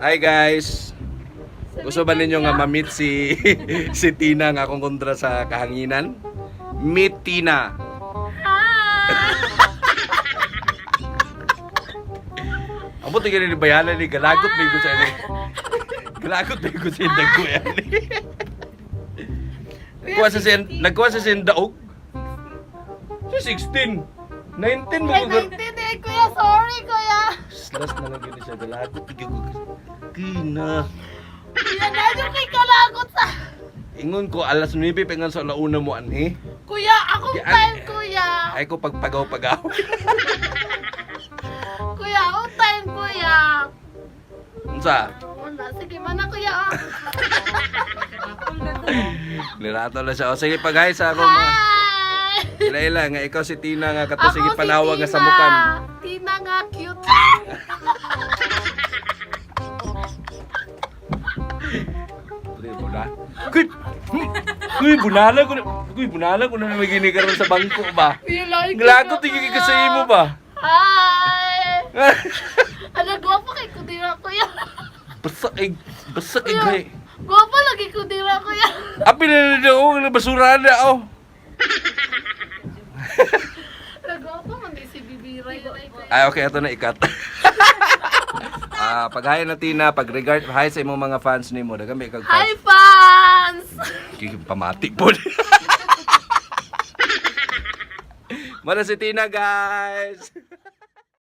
Hi guys. Gusto ba ninyo nga ma-meet si si Tina nga akong kontra sa kahanginan? Meet Tina. Amo tingin ni bayanan ni galagot may ko sa ini. Galagot may ko sa indag ko yan. Nagkuha sa sindaog. Si 16. 19 mo Ay, ko. 19 eh, kuya. Sorry, kuya. Last na lang yun siya. Galagot tigil ko. Kina. Kuya, medyo kay kalagot sa... Ingon ko alas 9 pengan sa launa mo anhi. Kuya, akong time, kuya. Ay ko pagpagaw-pagaw. Kuya, akong time, kuya. Unsa? Wala, sige man na, kuya. Nirato na siya. O sige pag-hi sa ako mga. Hi! Ila-ila nga ikaw si Tina nga kato Ako sige si panawag nga Tina. sa mukan. Tina nga, cute. Kuy bunala ko na may ginikaroon sa bangko ba? You like Galagot it, tigil kuya. ka sa imo ba? Hi! Ano, gwapo kay kudira, kuya. Basta kay. Gwapo lagi kudira, kuya. Api na daw na basura na oh. Gwapo man di si Bibiray. Ay okay ato na ikat. Pag-hi na Tina, pag-regard hi sa imong mga fans nimo, dagan may kag Hi, fans. fans! Pamati po. Mara si Tina guys.